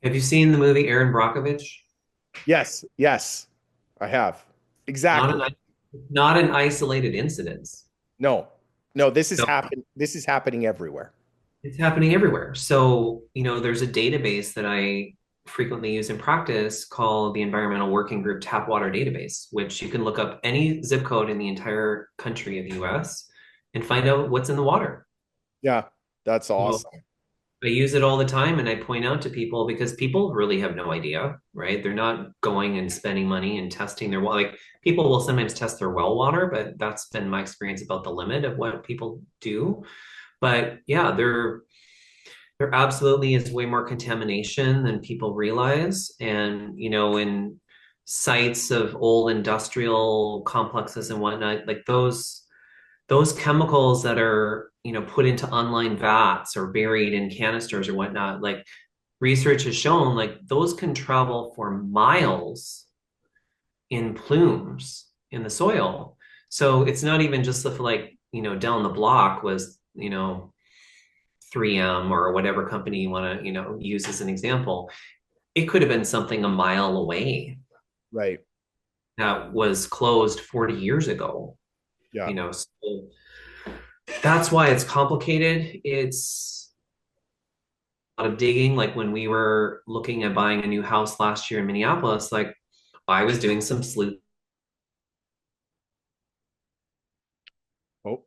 Have you seen the movie Aaron Brockovich? Yes, yes, I have. Not Exactly. an not an isolated incident. No. No, this is So happen this is happening everywhere. it's happening everywhere. So, there's a database that I frequently use in practice called the Environmental Working Group Tap Water Database, which you can look up any zip code in the entire country of the US and find out what's in the water. Yeah, that's So awesome. I use it all the time and I point out to people because people really have no idea, right? They're not going and spending money and testing their water. Like people will sometimes test their well water, but that's been my experience about the limit of what people do. But yeah, there absolutely is way more contamination than people realize. And, in sites of old industrial complexes and whatnot, like those chemicals that are, put into unlined vats or buried in canisters or whatnot, like research has shown like those can travel for miles in plumes in the soil. So it's not even just the like, down the block was, 3M or whatever company you want to, use as an example. It could have been something a mile away Right. that was closed 40 years ago, Yeah. so that's why it's complicated. It's a lot of digging. Like when we were looking at buying a new house last year in Minneapolis, like I was doing some sleuth Oh,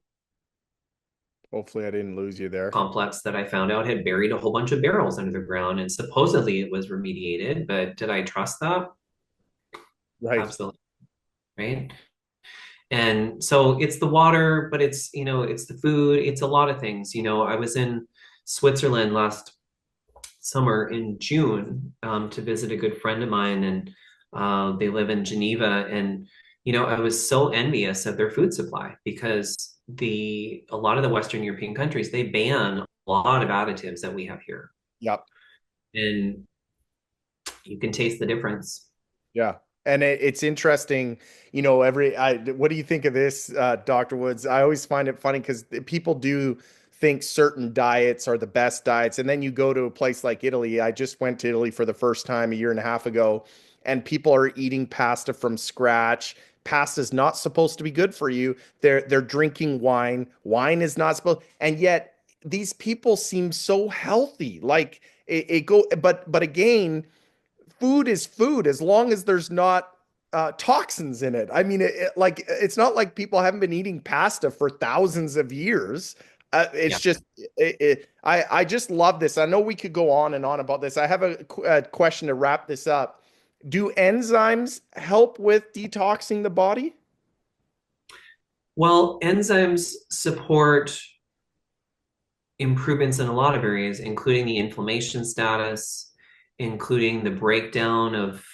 hopefully I didn't lose you there. complex that I found out had buried a whole bunch of barrels under the ground and supposedly it was remediated, but did I trust that? Right. Absolutely, right? And so it's the water, but it's, it's the food, it's a lot of things. I was in Switzerland last summer in June to visit a good friend of mine, and they live in Geneva. And I was so envious of their food supply because a lot of the Western European countries, they ban a lot of additives that we have here, Yep. and you can taste the difference. Yeah. And it's interesting, what do you think of this, Dr. Woods? I always find it funny because people do think certain diets are the best diets. And then you go to a place like Italy. I just went to Italy for the first time a year and a half ago, and people are eating pasta from scratch. Pasta is not supposed to be good for you. They're drinking wine. Wine is not supposed, and yet these people seem so healthy. Like but again, food is food as long as there's not toxins in it. I mean, like it's not like people haven't been eating pasta for thousands of years. It's Yeah. just I just love this. I know we could go on and on about this. I have a question to wrap this up. Do enzymes help with detoxing the body? Well, enzymes support improvements in a lot of areas, including the inflammation status, including the breakdown of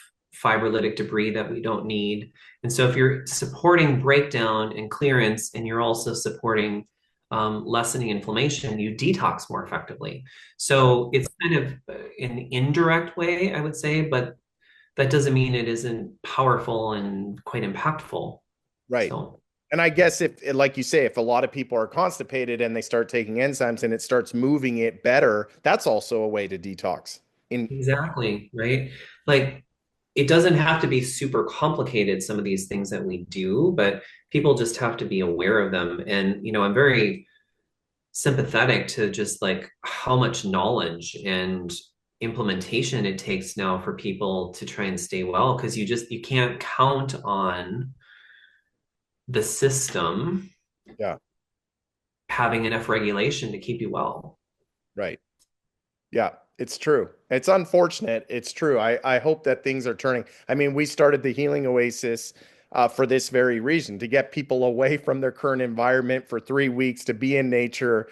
fibrolytic debris that we don't need. And so, if you're supporting breakdown and clearance, and you're also supporting lessening inflammation, you detox more effectively. So, it's kind of an indirect way, I would say, but that doesn't mean it isn't powerful and quite impactful. Right. So, And I guess if, like you say, if a lot of people are constipated and they start taking enzymes and it starts moving it better, that's also a way to detox. In exactly, right? Like it doesn't have to be super complicated, some of these things that we do, but people just have to be aware of them. And, I'm very sympathetic to just like how much knowledge and implementation it takes now for people to try and stay well, because you can't count on the system Yeah, having enough regulation to keep you well. right. Yeah, it's true. It's unfortunate. It's true. I hope that things are turning. I mean, we started the Healing Oasis for this very reason, to get people away from their current environment for 3 weeks to be in nature.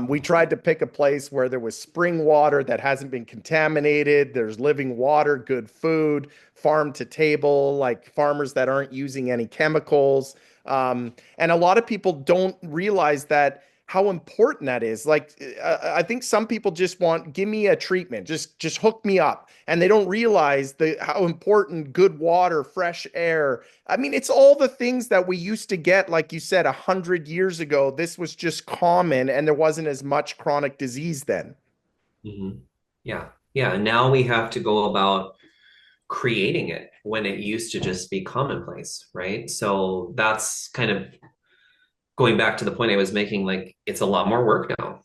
We tried to pick a place where there was spring water that hasn't been contaminated. There's living water, good food, farm to table, like farmers that aren't using any chemicals. And a lot of people don't realize that how important that is. Like, I think some people just want, give me a treatment, just hook me up, and they don't realize how important good water, fresh air. I mean, it's all the things that we used to get, like you said, 100 years ago. This was just common, and there wasn't as much chronic disease then. Mhm. Yeah. Yeah. And now we have to go about creating it when it used to just be commonplace, right? So that's kind of going back to the point I was making, like it's a lot more work now.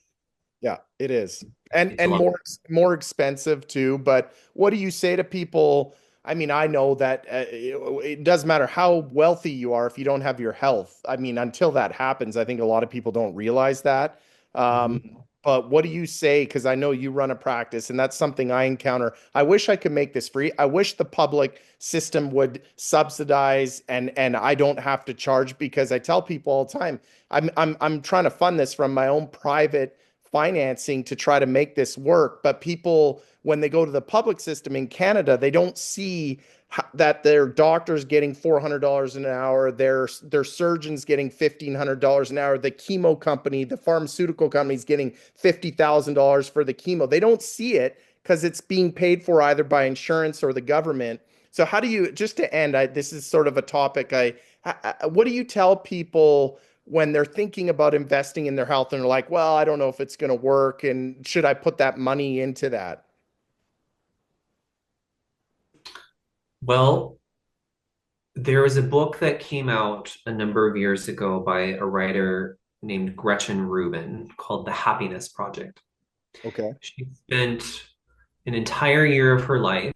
Yeah, it is. And It's a lot. more expensive too, but what do you say to people? I mean, I know that it doesn't matter how wealthy you are if you don't have your health. I mean, until that happens, I think a lot of people don't realize that. Mhm. But what do you say? Because I know you run a practice, and that's something I encounter. I wish I could make this free. I wish the public system would subsidize, and I don't have to charge, because I tell people all the time, I'm trying to fund this from my own private financing to try to make this work. But people, when they go to the public system in Canada, they don't see that their doctor's getting $400 an hour, their surgeon's getting $1,500 an hour, the chemo company, the pharmaceutical company's getting $50,000 for the chemo. They don't see it because it's being paid for either by insurance or the government. So how do you, just to end, this is sort of a topic what do you tell people when they're thinking about investing in their health and they're like, well, I don't know if it's going to work, and should I put that money into that? Well, there was a book that came out a number of years ago by a writer named Gretchen Rubin called The Happiness Project. Okay. She spent an entire year of her life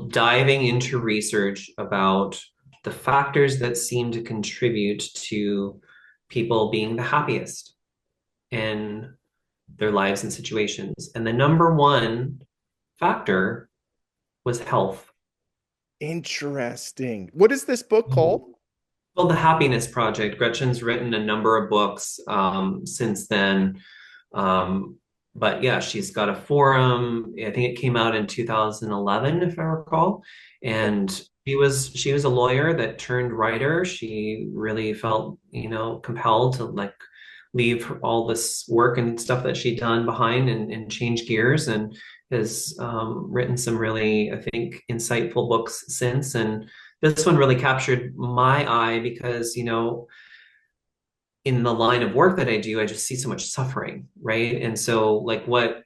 diving into research about the factors that seem to contribute to people being the happiest in their lives and situations. And the number one factor was health. Interesting. What is this book Mhm. called? Well, the Happiness Project. Gretchen's written a number of books since then. Um, but yeah, she's got a forum. I think it came out in 2011, if I recall. Okay. And she was a lawyer that turned writer. She really felt, compelled to like leave all this work and stuff that she'd done behind and change gears and has written some really, I think, insightful books since. And this one really captured my eye because, in the line of work that I do, I just see so much suffering, right? And so like what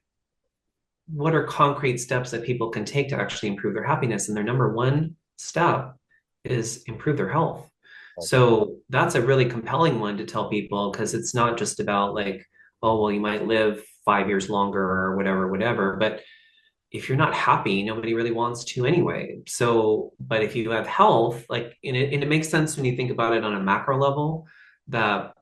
are concrete steps that people can take to actually improve their happiness? And their number one step is improve their health. Okay. So that's a really compelling one to tell people because it's not just about like, oh, well, you might live 5 years longer or whatever, whatever. But if you're not happy, nobody really wants to anyway. So, but if you have health, like, and it makes sense when you think about it on a macro level, that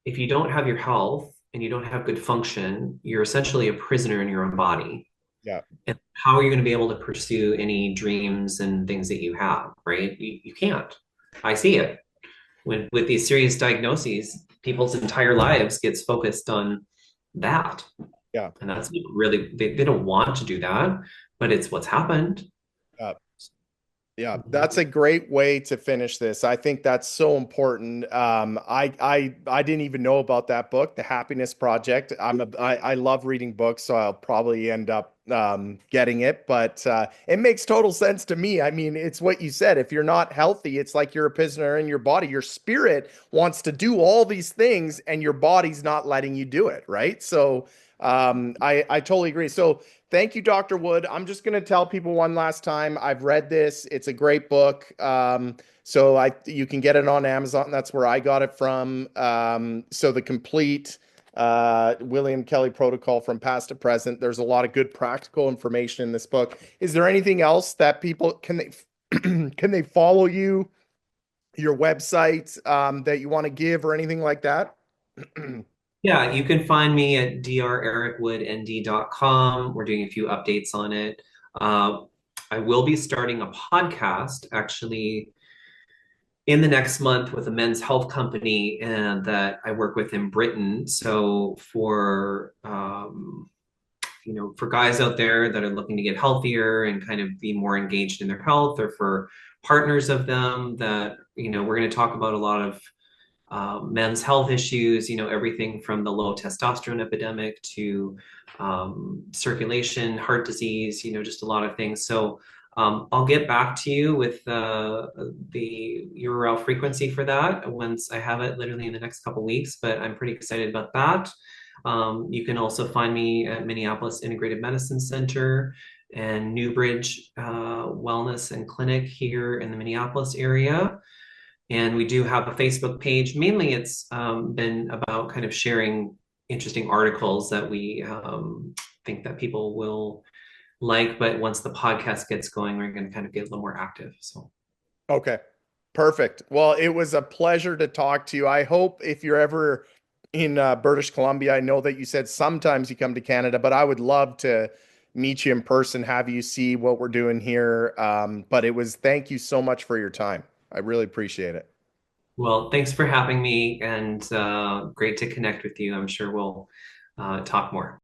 if you don't have your health and you don't have good function, you're essentially a prisoner in your own body. Yeah. And how are you going to be able to pursue any dreams and things that you have, right? You can't. I see it. When with these serious diagnoses, people's entire lives gets focused on that. Yeah. And that's really, they don't want to do that, but it's what's happened. Yeah. Yeah, that's a great way to finish this. I think that's so important. I didn't even know about that book, The Happiness Project. I love reading books, so I'll probably end up getting it. But it makes total sense to me. I mean, it's what you said. If you're not healthy, it's like you're a prisoner in your body. Your spirit wants to do all these things, and your body's not letting you do it, right? So I totally agree. So thank you, Dr. Wood. I'm just going to tell people one last time. I've read this. It's a great book. So you can get it on Amazon. That's where I got it from. So the complete William Kelley protocol from past to present. There's a lot of good practical information in this book. Is there anything else that people can they can they follow you, your website that you want to give or anything like that? Yeah, you can find me at drericwoodnd.com. We're doing a few updates on it. Uh, I will be starting a podcast actually in the next month with a men's health company and that I work with in Britain. So for guys out there that are looking to get healthier and kind of be more engaged in their health, or for partners of them that, we're going to talk about a lot of men's health issues, everything from the low testosterone epidemic to circulation, heart disease, just a lot of things. So I'll get back to you with the URL frequency for that once I have it literally in the next couple weeks, but I'm pretty excited about that. You can also find me at Minneapolis Integrated Medicine Center and Newbridge Wellness and Clinic here in the Minneapolis area. And we do have a Facebook page. Mainly, it's been about kind of sharing interesting articles that we think that people will like. But once the podcast gets going, we're going to kind of get a little more active. So, Okay, perfect. Well, it was a pleasure to talk to you. I hope if you're ever in British Columbia, I know that you said sometimes you come to Canada, but I would love to meet you in person, have you see what we're doing here. But thank you so much for your time. I really appreciate it. well, thanks for having me and great to connect with you. I'm sure we'll talk more.